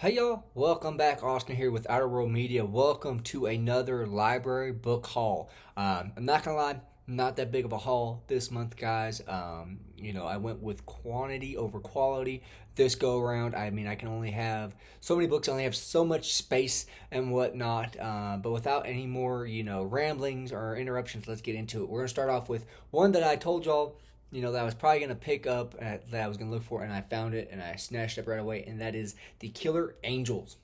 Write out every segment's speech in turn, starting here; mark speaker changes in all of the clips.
Speaker 1: Hey y'all, welcome back. Austin here with Outer World Media. Welcome to another library book haul. I'm not gonna lie, not that big of a haul this month, guys. I went with quantity over quality this go around. I mean, I can only have so many books, I only have so much space and whatnot. But without any more, ramblings or interruptions, let's get into it. We're gonna start off with one that I told y'all that I was probably going to pick up, that I was going to look for, and I found it and I snatched it up right away, and that is The Killer Angels.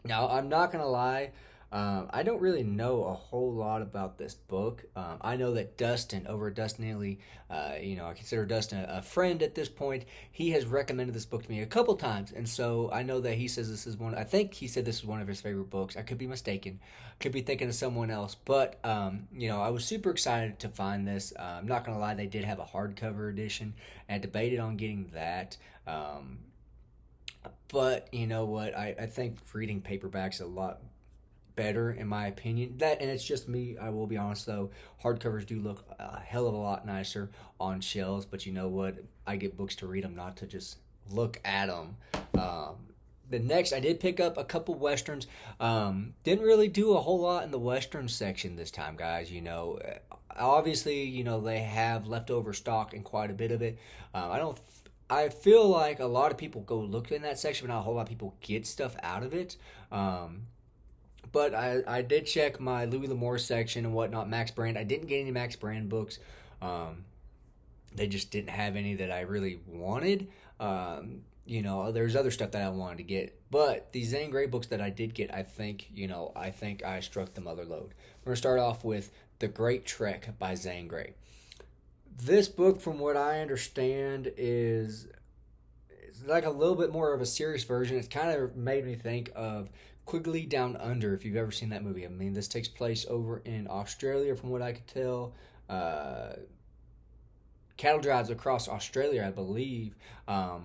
Speaker 1: Now, I'm not going to lie, I don't really know a whole lot about this book. I know that Dustin over at Dustin Italy, I consider Dustin a friend at this point. He has recommended this book to me a couple times, and so I know that he says this is one. I think he said this is one of his favorite books. I could be mistaken, could be thinking of someone else, but I was super excited to find this. I'm not gonna lie, they did have a hardcover edition, and I debated on getting that. But you know what? I think reading paperbacks a lot better in my opinion. That, and it's just me. I will be honest though, hardcovers do look a hell of a lot nicer on shelves. But you know what? I get books to read them, not to just look at them. Um, the next, I did pick up a couple westerns. Didn't really do a whole lot in the western section this time, guys. Obviously, they have leftover stock and quite a bit of it. I don't. I feel like a lot of people go look in that section, but not a whole lot of people get stuff out of it. But I did check my Louis L'Amour section and whatnot, Max Brand. I didn't get any Max Brand books. They just didn't have any that I really wanted. There's other stuff that I wanted to get. But the Zane Grey books that I did get, I think I struck the mother lode. We're going to start off with The Great Trek by Zane Grey. This book, from what I understand, is like a little bit more of a serious version. It's kind of made me think of Quigley Down Under, if you've ever seen that movie. I mean, this takes place over in Australia, from what I could tell. Cattle drives across Australia, I believe. So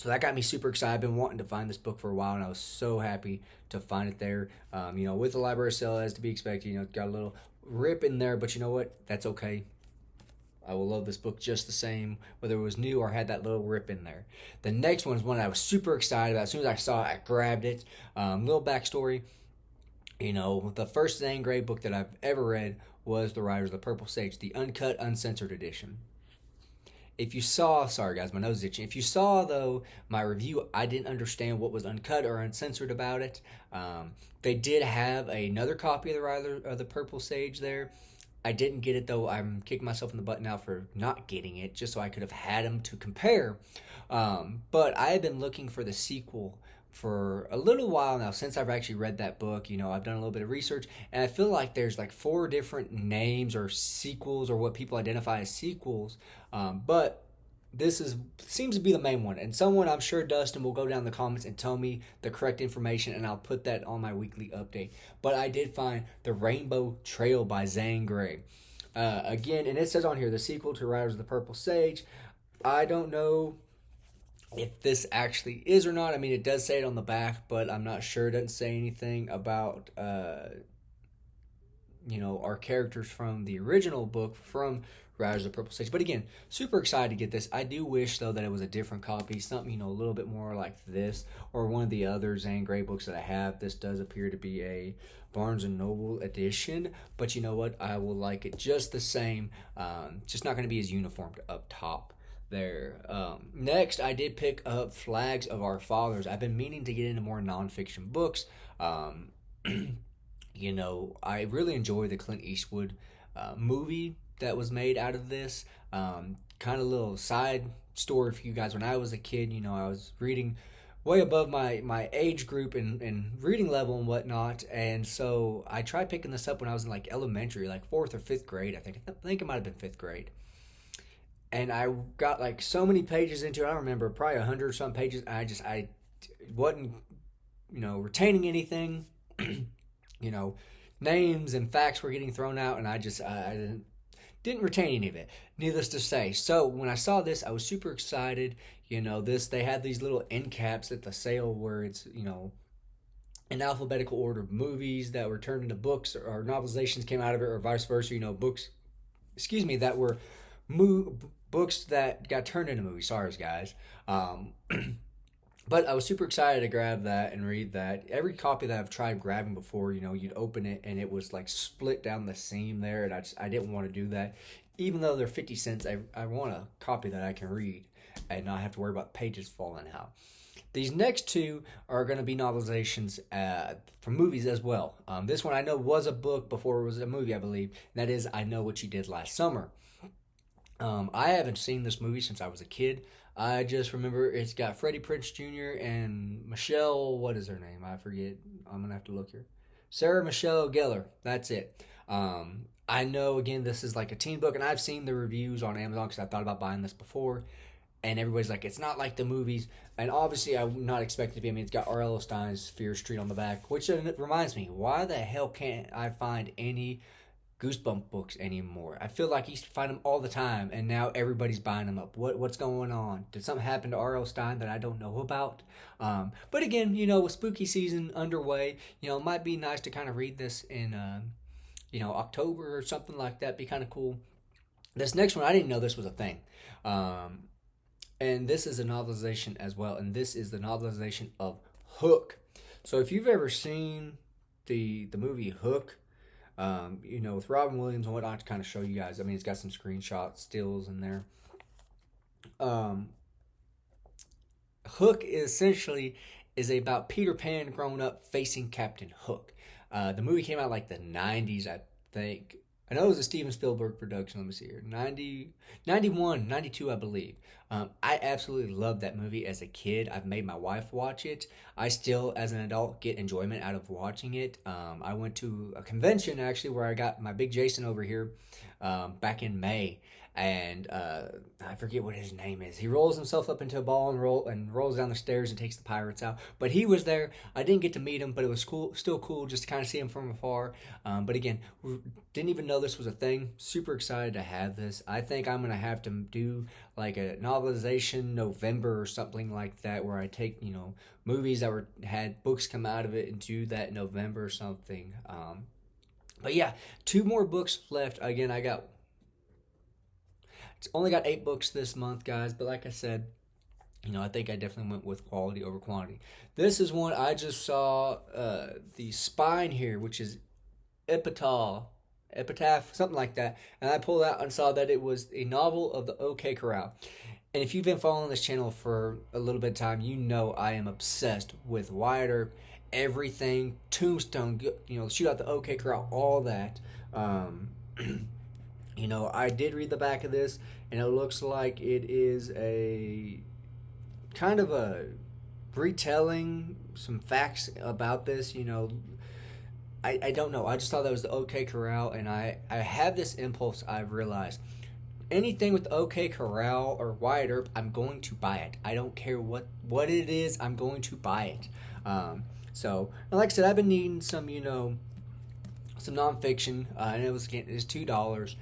Speaker 1: that got me super excited. I've been wanting to find this book for a while, and I was so happy to find it there. With the library sale, as to be expected, got a little rip in there, but you know what? That's okay. I will love this book just the same, whether it was new or had that little rip in there. The next one is one I was super excited about. As soon as I saw it, I grabbed it. Little backstory. The first Zane Grey book that I've ever read was The Riders of the Purple Sage, the uncut, uncensored edition. If you saw, sorry guys, my nose is itching. If you saw, though, my review, I didn't understand what was uncut or uncensored about it. They did have another copy of The Rider of the Purple Sage there. I didn't get it, though. I'm kicking myself in the butt now for not getting it, just so I could have had them to compare. But I have been looking for the sequel for a little while now, since I've actually read that book. I've done a little bit of research, and I feel like there's like four different names or sequels, or what people identify as sequels. But this is seems to be the main one, and someone, I'm sure Dustin, will go down in the comments and tell me the correct information, and I'll put that on my weekly update. But I did find The Rainbow Trail by Zane Grey. Again, and it says on here, the sequel to Riders of the Purple Sage. I don't know if this actually is or not. I mean, it does say it on the back, but I'm not sure. It doesn't say anything about our characters from the original book, from Riders of the Purple Sage. But again, super excited to get this. I do wish, though, that it was a different copy, something a little bit more like this, or one of the other Zane Grey books that I have. This does appear to be a Barnes and Noble edition, but you know what? I will like it just the same. Just not going to be as uniformed up top there. Next, I did pick up Flags of Our Fathers. I've been meaning to get into more nonfiction books. I really enjoy the Clint Eastwood movie that was made out of this. Kind of little side story for you guys. When I was a kid, I was reading way above my age group and reading level and whatnot. And so I tried picking this up when I was in like elementary, like fourth or fifth grade, I think. I think it might have been fifth grade. And I got like so many pages into it. I don't remember, probably 100 or some pages. And I wasn't, retaining anything. you know, Names and facts were getting thrown out, and I didn't retain any of it. Needless to say, so when I saw this, I was super excited. They had these little end caps at the sale where it's in alphabetical order of movies that were turned into books, or novelizations came out of it, or vice versa. Books, that were books that got turned into movies. Sorry, guys. But I was super excited to grab that and read that. Every copy that I've tried grabbing before, you'd open it and it was like split down the seam there, and I didn't want to do that. Even though they're 50 cents, I want a copy that I can read and not have to worry about pages falling out. These next two are going to be novelizations from movies as well. This one I know was a book before it was a movie, I believe. And that is I Know What You Did Last Summer. I haven't seen this movie since I was a kid. I just remember it's got Freddie Prinze Jr. and Michelle. What is her name? I forget. I'm gonna have to look here. Sarah Michelle Gellar. That's it. I know again this is like a teen book, and I've seen the reviews on Amazon because I thought about buying this before, and everybody's like, it's not like the movies. And obviously, I'm not expecting it to be. I mean, it's got R.L. Stein's Fear Street on the back, which reminds me, why the hell can't I find any Goosebump books anymore? I feel like I used to find them all the time, and now everybody's buying them up. What's going on? Did something happen to R.L. Stein that I don't know about? But again, with spooky season underway, it might be nice to kind of read this in, October or something like that. Be kind of cool. This next one, I didn't know this was a thing. And this is a novelization as well, and this is the novelization of Hook. So if you've ever seen the movie Hook, with Robin Williams and whatnot, to kind of show you guys. I mean, it's got some screenshots, stills in there. Um, Hook essentially is about Peter Pan growing up facing Captain Hook. The movie came out like the 90s, I think. I know it was a Steven Spielberg production. Let me see here. 90, 91, 92, I believe. I absolutely loved that movie as a kid. I've made my wife watch it. I still, as an adult, get enjoyment out of watching it. I went to a convention, actually, where I got my big Jason over here back in May. And I forget what his name is. He rolls himself up into a ball and rolls down the stairs and takes the pirates out. But he was there. I didn't get to meet him, but it was cool, still cool just to kind of see him from afar. But again, didn't even know this was a thing. Super excited to have this. I think I'm gonna have to do like a novelization November or something like that, where I take movies that had books come out of it and do that in November or something. But yeah, two more books left. Again, it's only got 8 books this month, guys. But like I said, I think I definitely went with quality over quantity. This is one I just saw the spine here, which is epitaph, something like that. And I pulled out and saw that it was a novel of the OK Corral. And if you've been following this channel for a little bit of time, you know I am obsessed with Wyatt Earp, everything, Tombstone, shoot out the OK Corral, all that. I did read the back of this, and it looks like it is a kind of a retelling some facts about this. I don't know. I just thought that was the OK Corral, and I have this impulse. I've realized anything with OK Corral or Wyatt Earp, I'm going to buy it. I don't care what it is. I'm going to buy it. So, like I said, I've been needing some some nonfiction, and it's $2.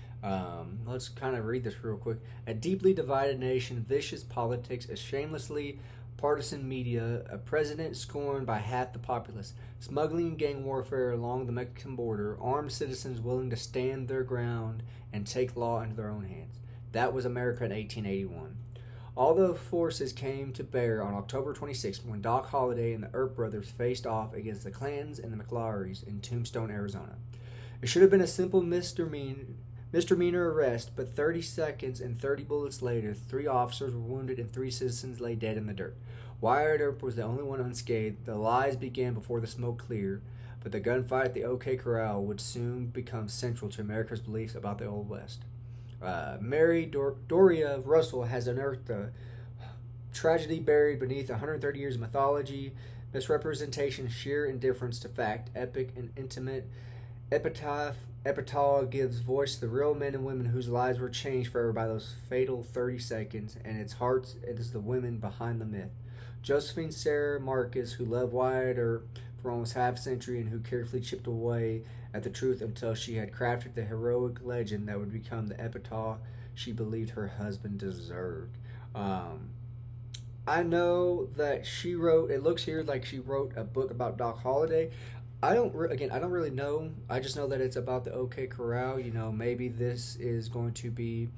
Speaker 1: Let's kind of read this real quick. A deeply divided nation, vicious politics, a shamelessly partisan media, a president scorned by half the populace, smuggling and gang warfare along the Mexican border, armed citizens willing to stand their ground and take law into their own hands. That was America in 1881. All the forces came to bear on October 26th when Doc Holliday and the Earp brothers faced off against the Clans and the McLaurys in Tombstone, Arizona. It should have been a simple misdemeanor arrest, but 30 seconds and 30 bullets later, 3 officers were wounded and 3 citizens lay dead in the dirt. Wyatt Earp was the only one unscathed. The lies began before the smoke cleared, but the gunfight at the OK Corral would soon become central to America's beliefs about the Old West. Mary Doria Russell has unearthed a tragedy buried beneath 130 years of mythology, misrepresentation, sheer indifference to fact, epic and intimate. Epitaph gives voice to the real men and women whose lives were changed forever by those fatal 30 seconds, and its hearts it is the women behind the myth. Josephine Sarah Marcus, who loved Wyatt Earp for almost half a century and who carefully chipped away at the truth until she had crafted the heroic legend that would become the epitaph she believed her husband deserved. I know that she wrote, it looks here like she wrote a book about Doc Holliday. I don't really know. I just know that it's about the OK Corral. Maybe this is going to be,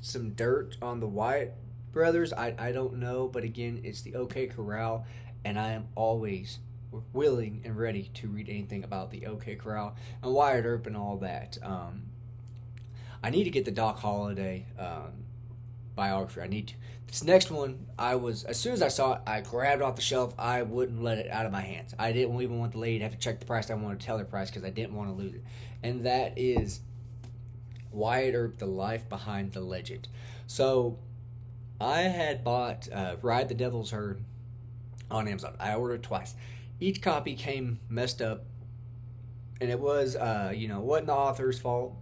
Speaker 1: some dirt on the Wyatt Brothers, I don't know, but again, it's the OK Corral, and I am always willing and ready to read anything about the OK Corral and Wyatt Earp and all that. I need to get the Doc Holliday biography. I need to. This next one, I was as soon as I saw it, I grabbed it off the shelf. I wouldn't let it out of my hands. I didn't even want the lady to have to check the price. I wanted to tell her price because I didn't want to lose it. And that is Wyatt Earp, The Life Behind the Legend. So I had bought Ride the Devil's Herd on Amazon. I ordered it twice. Each copy came messed up, and it was, it wasn't the author's fault.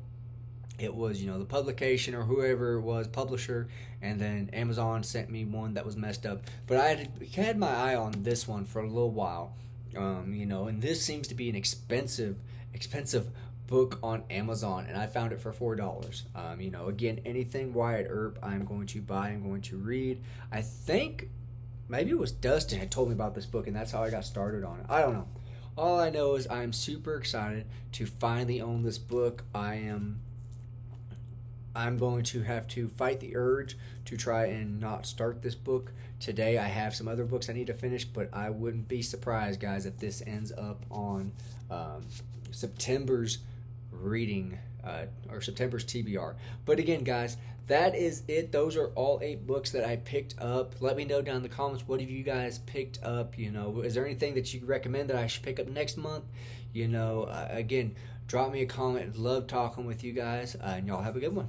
Speaker 1: It was, the publication or whoever it was, publisher, and then Amazon sent me one that was messed up. But I had my eye on this one for a little while, and this seems to be an expensive book on Amazon, and I found it for $4. Again, anything Wyatt Earp, I'm going to buy, I'm going to read. I think maybe it was Dustin had told me about this book, and that's how I got started on it. I don't know. All I know is I'm super excited to finally own this book. I'm going to have to fight the urge to try and not start this book today. I have some other books I need to finish, but I wouldn't be surprised, guys, if this ends up on September's reading or September's TBR. But again, guys, that is it. Those are all 8 books that I picked up. Let me know down in the comments, what have you guys picked up? Is there anything that you recommend that I should pick up next month? Again, drop me a comment. Love talking with you guys, and y'all have a good one.